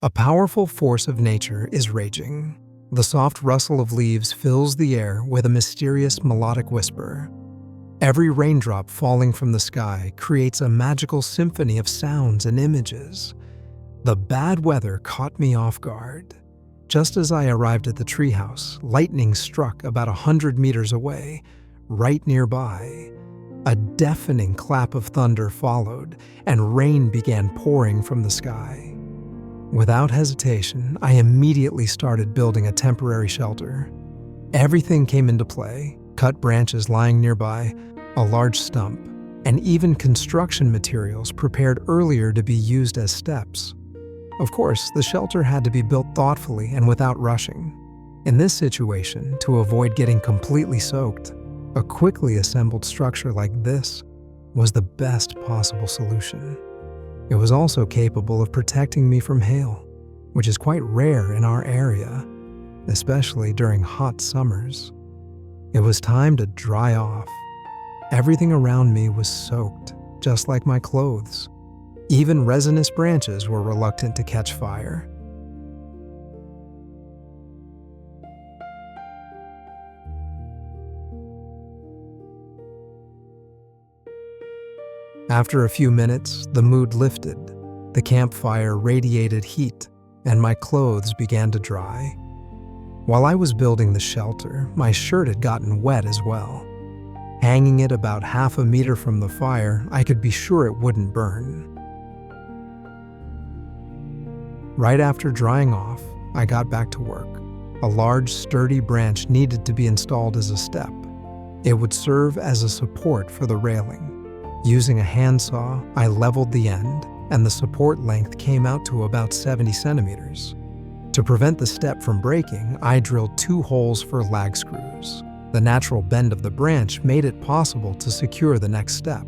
A powerful force of nature is raging. The soft rustle of leaves fills the air with a mysterious melodic whisper. Every raindrop falling from the sky creates a magical symphony of sounds and images. The bad weather caught me off guard. Just as I arrived at the treehouse, lightning struck about 100 meters away, right nearby. A deafening clap of thunder followed, and rain began pouring from the sky. Without hesitation, I immediately started building a temporary shelter. Everything came into play: cut branches lying nearby, a large stump, and even construction materials prepared earlier to be used as steps. Of course, the shelter had to be built thoughtfully and without rushing. In this situation, to avoid getting completely soaked, a quickly assembled structure like this was the best possible solution. It was also capable of protecting me from hail, which is quite rare in our area, especially during hot summers. It was time to dry off. Everything around me was soaked, just like my clothes. Even resinous branches were reluctant to catch fire. After a few minutes, the mood lifted. The campfire radiated heat, and my clothes began to dry. While I was building the shelter, my shirt had gotten wet as well. Hanging it about half a meter from the fire, I could be sure it wouldn't burn. Right after drying off, I got back to work. A large, sturdy branch needed to be installed as a step. It would serve as a support for the railing. Using a handsaw, I leveled the end, and the support length came out to about 70 centimeters. To prevent the step from breaking, I drilled 2 holes for lag screws. The natural bend of the branch made it possible to secure the next step.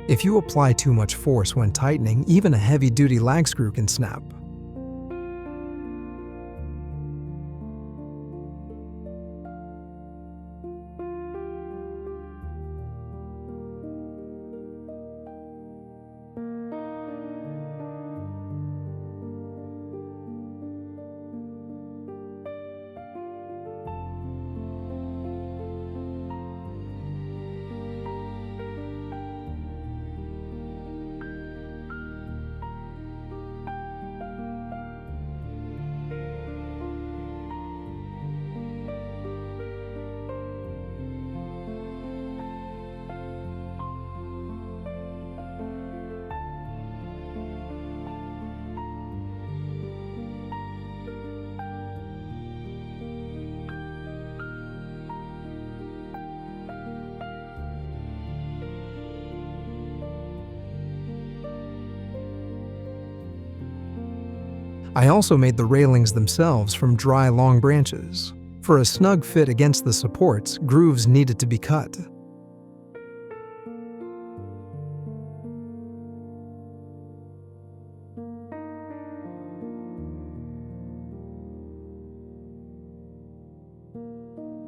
If you apply too much force when tightening, even a heavy-duty lag screw can snap. I also made the railings themselves from dry, long branches. For a snug fit against the supports, grooves needed to be cut.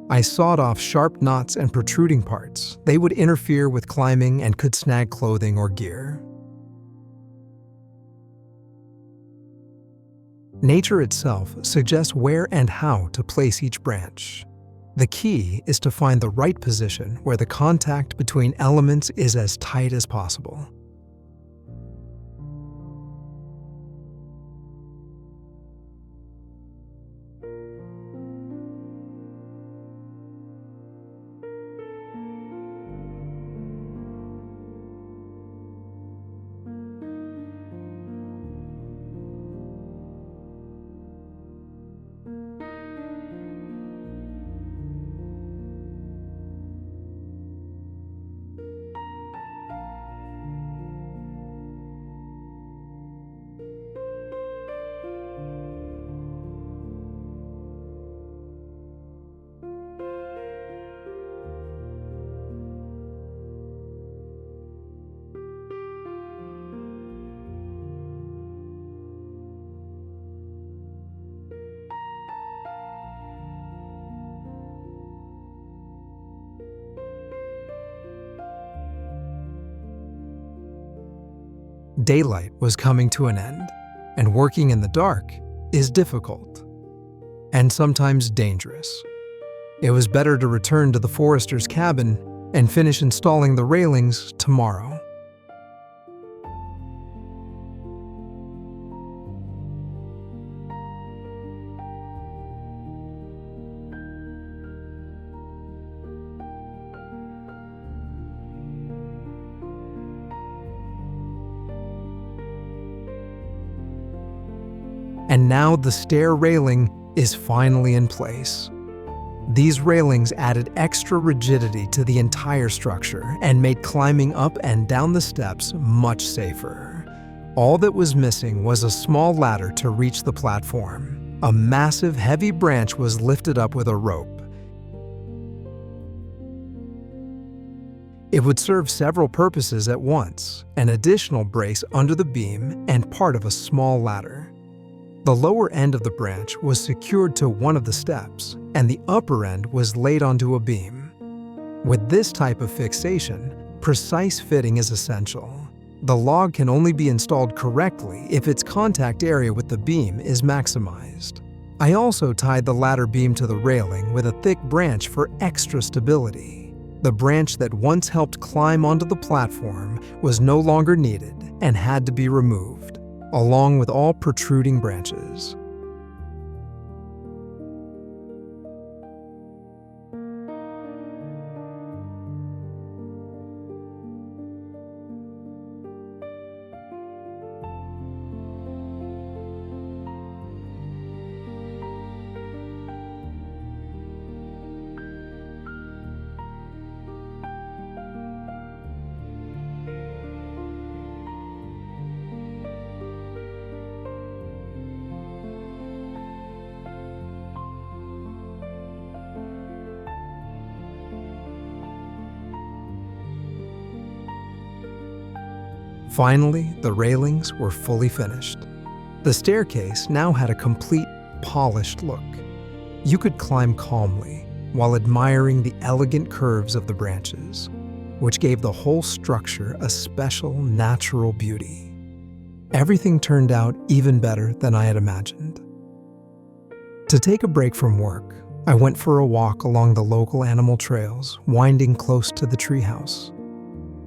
I sawed off sharp knots and protruding parts. They would interfere with climbing and could snag clothing or gear. Nature itself suggests where and how to place each branch. The key is to find the right position where the contact between elements is as tight as possible. Daylight was coming to an end, and working in the dark is difficult and sometimes dangerous. It was better to return to the forester's cabin and finish installing the railings tomorrow. And now the stair railing is finally in place. These railings added extra rigidity to the entire structure and made climbing up and down the steps much safer. All that was missing was a small ladder to reach the platform. A massive, heavy branch was lifted up with a rope. It would serve several purposes at once: an additional brace under the beam and part of a small ladder. The lower end of the branch was secured to one of the steps, and the upper end was laid onto a beam. With this type of fixation, precise fitting is essential. The log can only be installed correctly if its contact area with the beam is maximized. I also tied the ladder beam to the railing with a thick branch for extra stability. The branch that once helped climb onto the platform was no longer needed and had to be removed, along with all protruding branches. Finally, the railings were fully finished. The staircase now had a complete, polished look. You could climb calmly while admiring the elegant curves of the branches, which gave the whole structure a special, natural beauty. Everything turned out even better than I had imagined. To take a break from work, I went for a walk along the local animal trails, winding close to the treehouse.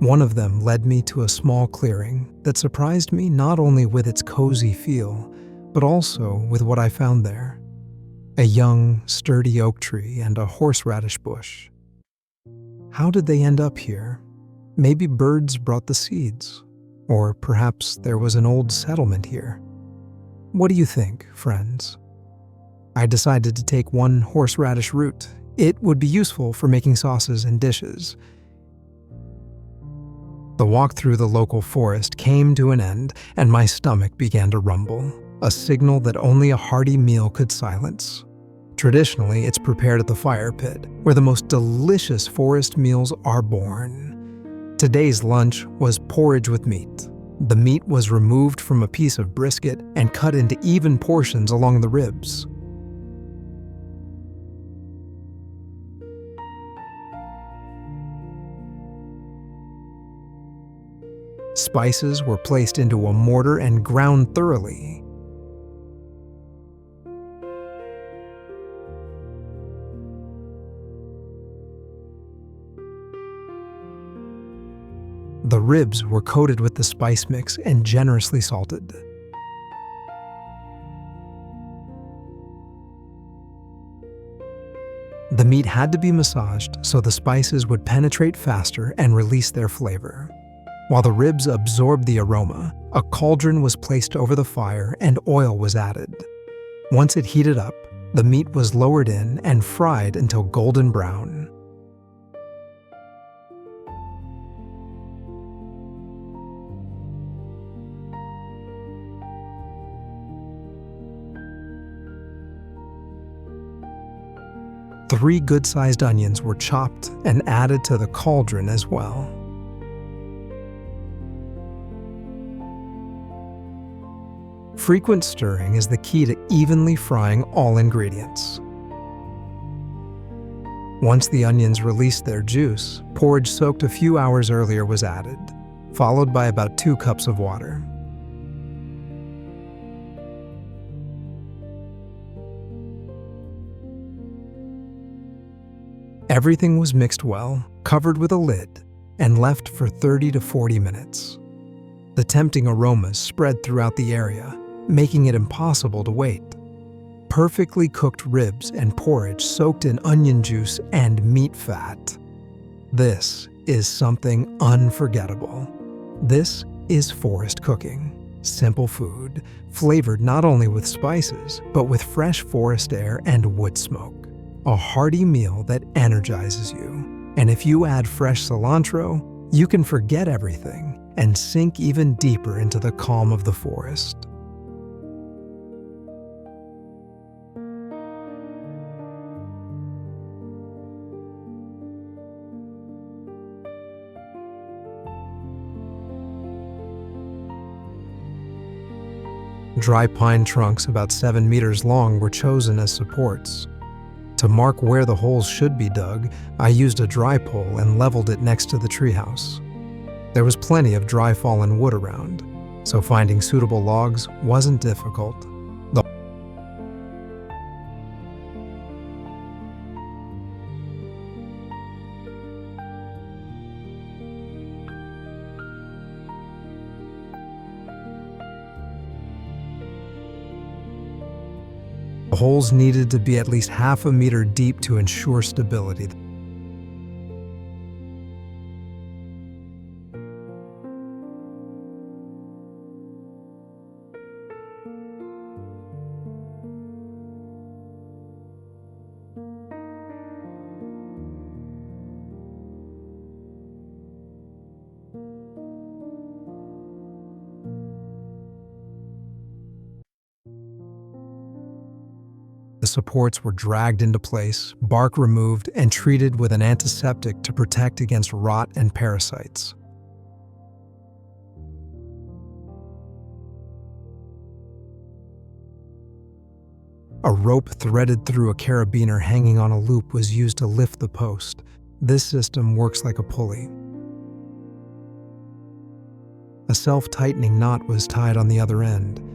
One of them led me to a small clearing that surprised me not only with its cozy feel, but also with what I found there: a young, sturdy oak tree and a horseradish bush. How did they end up here? Maybe birds brought the seeds, or perhaps there was an old settlement here. What do you think, friends? I decided to take one horseradish root. It would be useful for making sauces and dishes. The walk through the local forest came to an end, and my stomach began to rumble, a signal that only a hearty meal could silence. Traditionally, it's prepared at the fire pit, where the most delicious forest meals are born. Today's lunch was porridge with meat. The meat was removed from a piece of brisket and cut into even portions along the ribs. Spices were placed into a mortar and ground thoroughly. The ribs were coated with the spice mix and generously salted. The meat had to be massaged so the spices would penetrate faster and release their flavor. While the ribs absorbed the aroma, a cauldron was placed over the fire and oil was added. Once it heated up, the meat was lowered in and fried until golden brown. Three good-sized onions were chopped and added to the cauldron as well. Frequent stirring is the key to evenly frying all ingredients. Once the onions released their juice, porridge soaked a few hours earlier was added, followed by about 2 cups of water. Everything was mixed well, covered with a lid, and left for 30 to 40 minutes. The tempting aromas spread throughout the area, making it impossible to wait. Perfectly cooked ribs and porridge soaked in onion juice and meat fat. This is something unforgettable. This is forest cooking. Simple food, flavored not only with spices, but with fresh forest air and wood smoke. A hearty meal that energizes you. And if you add fresh cilantro, you can forget everything and sink even deeper into the calm of the forest. Dry pine trunks about 7 meters long were chosen as supports. To mark where the holes should be dug, I used a dry pole and leveled it next to the treehouse. There was plenty of dry fallen wood around, so finding suitable logs wasn't difficult. The holes needed to be at least half a meter deep to ensure stability. The supports were dragged into place, bark removed, and treated with an antiseptic to protect against rot and parasites. A rope threaded through a carabiner hanging on a loop was used to lift the post. This system works like a pulley. A self-tightening knot was tied on the other end.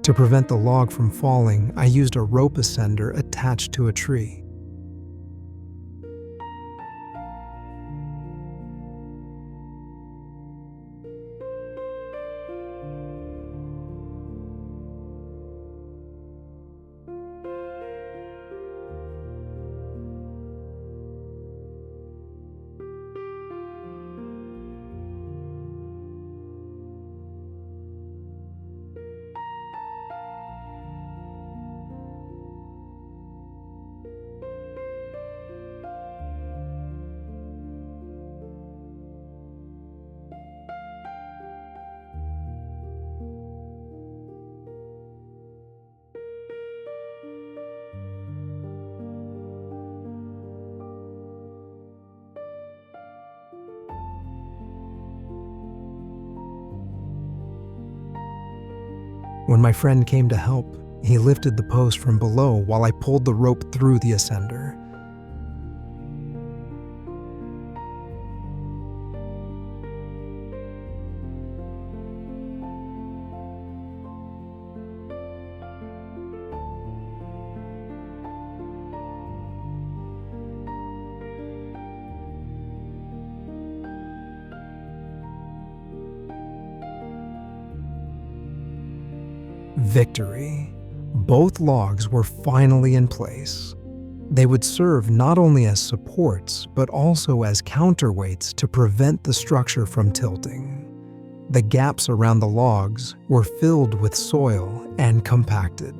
To prevent the log from falling, I used a rope ascender attached to a tree. When my friend came to help, he lifted the post from below while I pulled the rope through the ascender. Victory. Both logs were finally in place. They would serve not only as supports, but also as counterweights to prevent the structure from tilting. The gaps around the logs were filled with soil and compacted.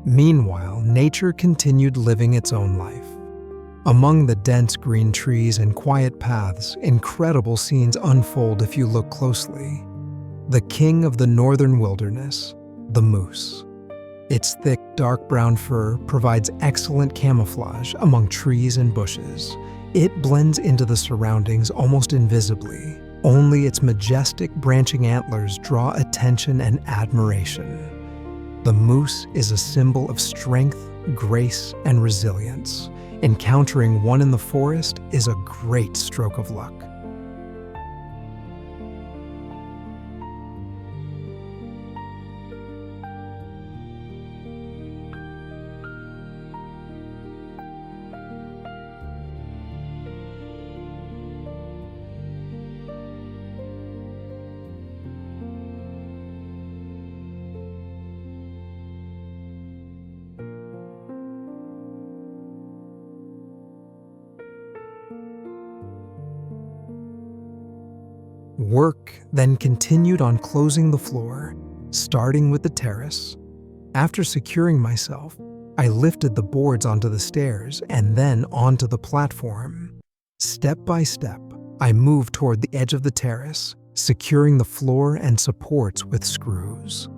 Meanwhile, nature continued living its own life. Among the dense green trees and quiet paths, incredible scenes unfold if you look closely. The king of the northern wilderness, the moose. Its thick, dark brown fur provides excellent camouflage among trees and bushes. It blends into the surroundings almost invisibly. Only its majestic branching antlers draw attention and admiration. The moose is a symbol of strength, grace, and resilience. Encountering one in the forest is a great stroke of luck. Work then continued on closing the floor, starting with the terrace. After securing myself, I lifted the boards onto the stairs and then onto the platform. Step by step, I moved toward the edge of the terrace, securing the floor and supports with screws.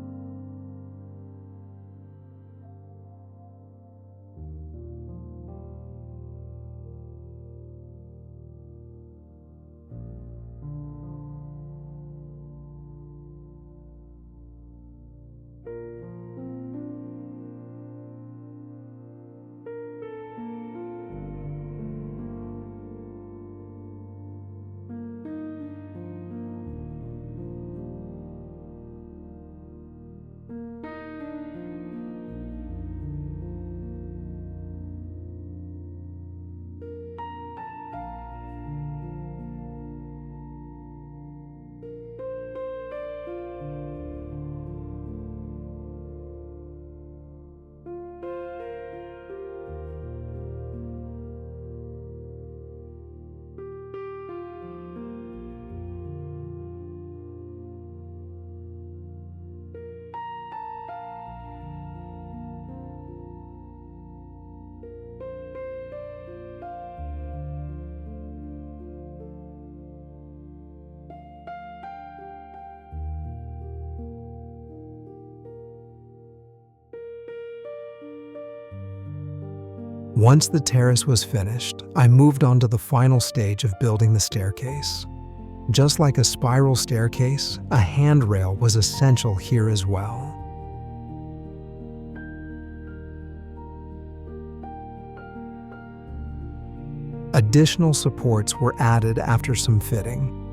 Once the terrace was finished, I moved on to the final stage of building the staircase. Just like a spiral staircase, a handrail was essential here as well. Additional supports were added after some fitting.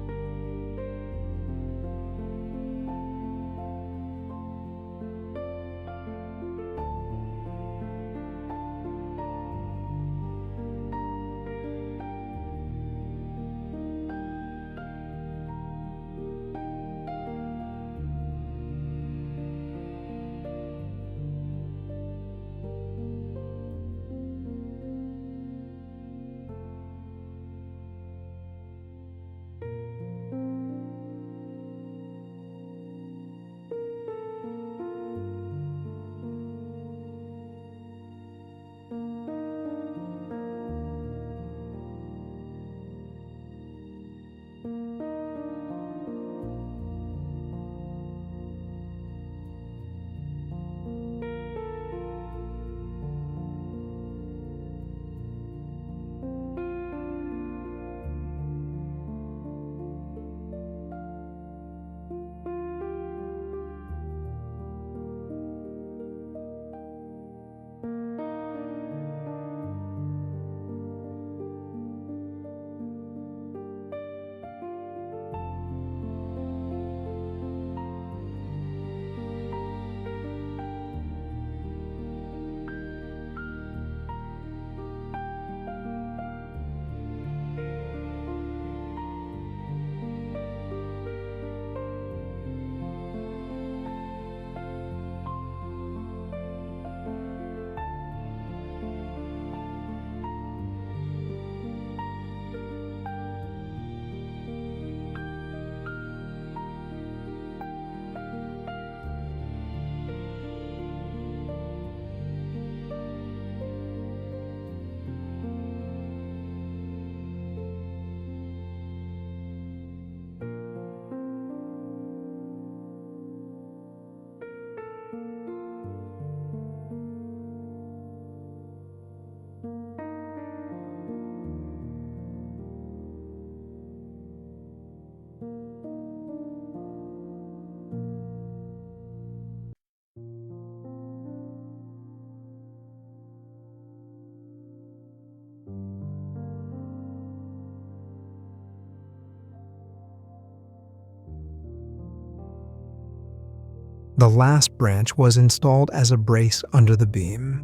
The last branch was installed as a brace under the beam.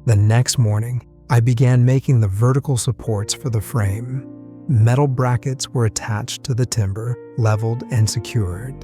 The next morning, I began making the vertical supports for the frame. Metal brackets were attached to the timber, leveled and secured.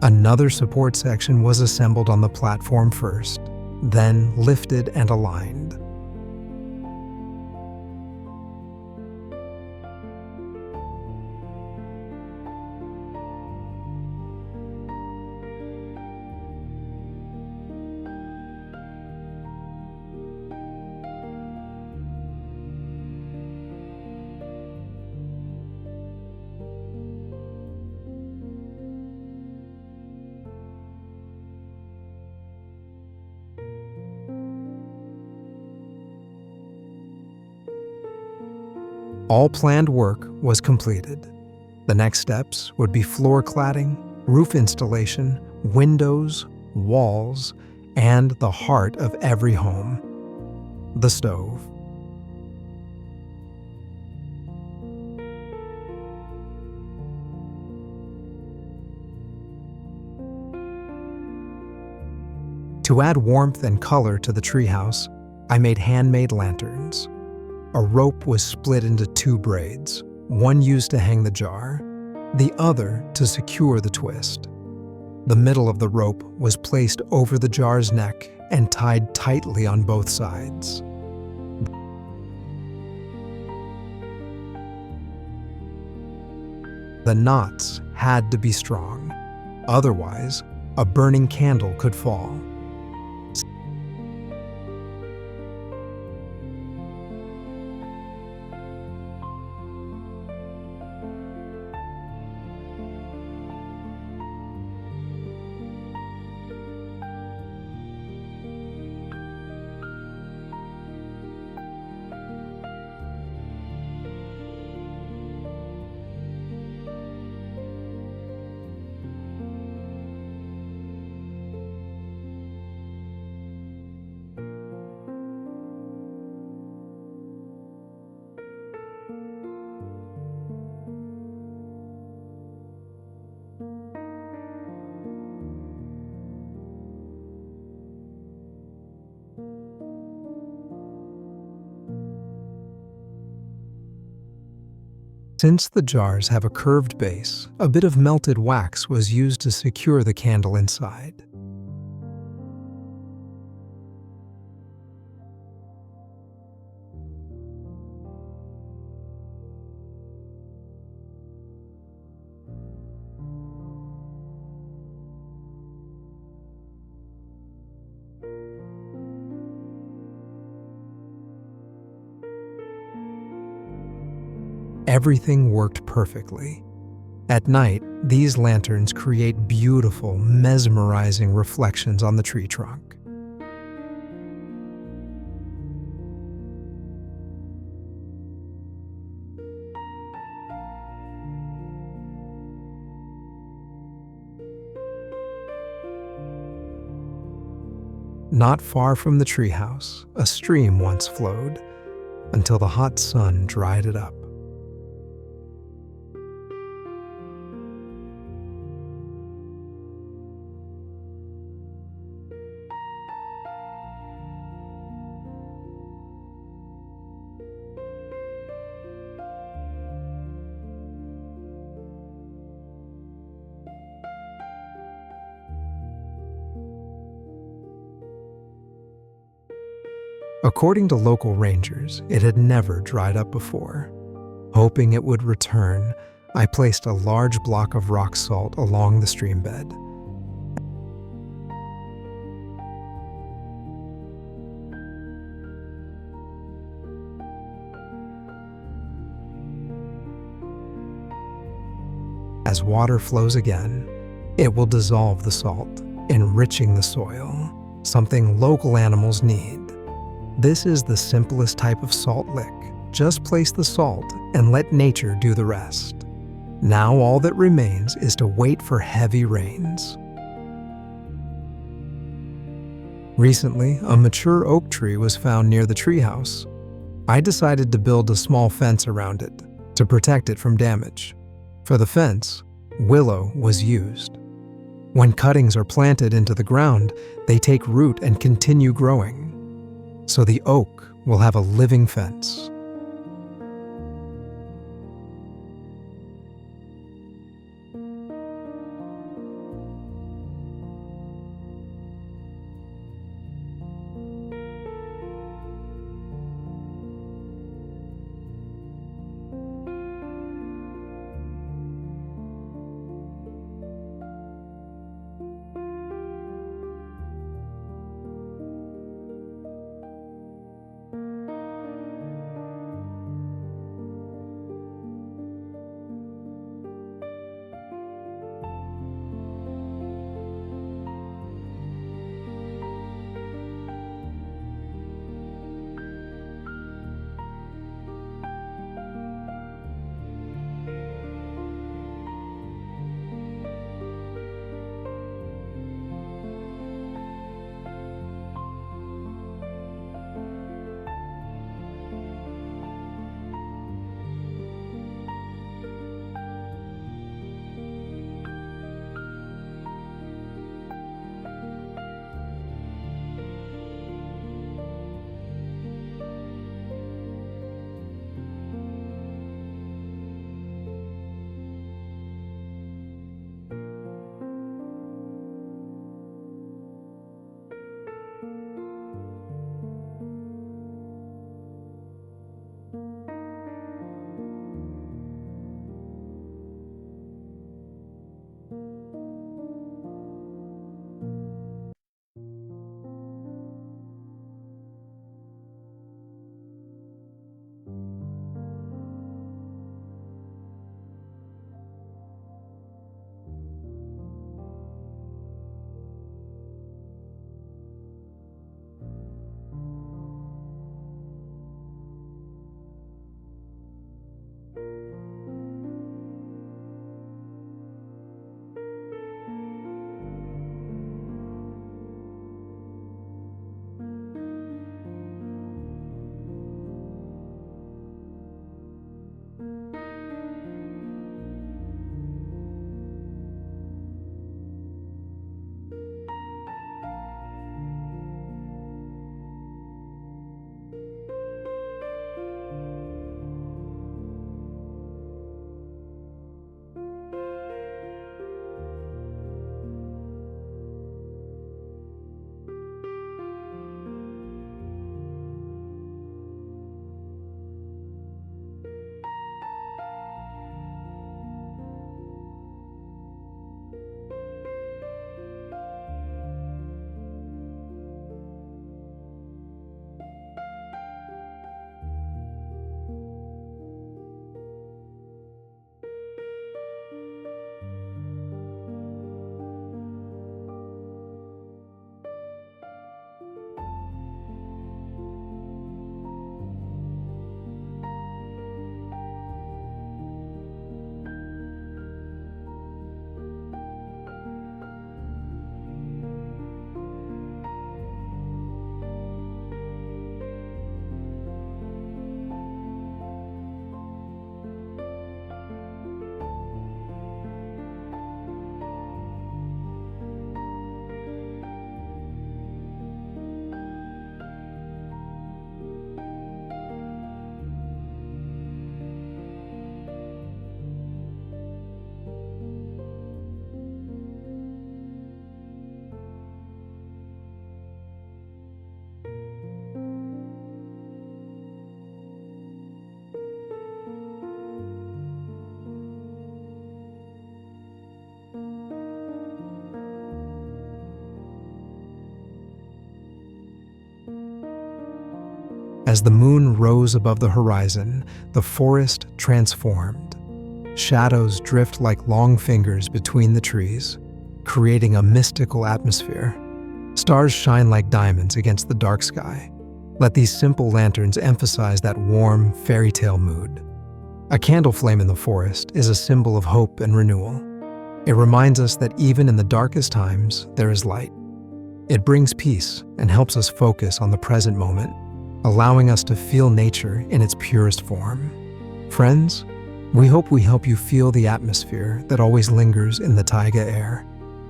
Another support section was assembled on the platform first, then lifted and aligned. All planned work was completed. The next steps would be floor cladding, roof installation, windows, walls, and the heart of every home, the stove. To add warmth and color to the treehouse, I made handmade lanterns. A rope was split into 2 braids, one used to hang the jar, the other to secure the twist. The middle of the rope was placed over the jar's neck and tied tightly on both sides. The knots had to be strong, otherwise, a burning candle could fall. Since the jars have a curved base, a bit of melted wax was used to secure the candle inside. Everything worked perfectly. At night, these lanterns create beautiful, mesmerizing reflections on the tree trunk. Not far from the treehouse, a stream once flowed, until the hot sun dried it up. According to local rangers, it had never dried up before. Hoping it would return, I placed a large block of rock salt along the stream bed. As water flows again, it will dissolve the salt, enriching the soil, something local animals need. This is the simplest type of salt lick. Just place the salt and let nature do the rest. Now all that remains is to wait for heavy rains. Recently, a mature oak tree was found near the treehouse. I decided to build a small fence around it to protect it from damage. For the fence, willow was used. When cuttings are planted into the ground, they take root and continue growing. So the oak will have a living fence. As the moon rose above the horizon, the forest transformed. Shadows drift like long fingers between the trees, creating a mystical atmosphere. Stars shine like diamonds against the dark sky. Let these simple lanterns emphasize that warm, fairy tale mood. A candle flame in the forest is a symbol of hope and renewal. It reminds us that even in the darkest times, there is light. It brings peace and helps us focus on the present moment, allowing us to feel nature in its purest form. Friends, we hope we help you feel the atmosphere that always lingers in the taiga air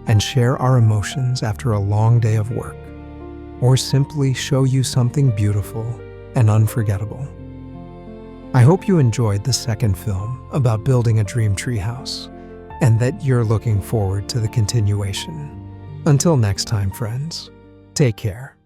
and share our emotions after a long day of work, or simply show you something beautiful and unforgettable. I hope you enjoyed the second film about building a dream treehouse and that you're looking forward to the continuation. Until next time, friends, take care.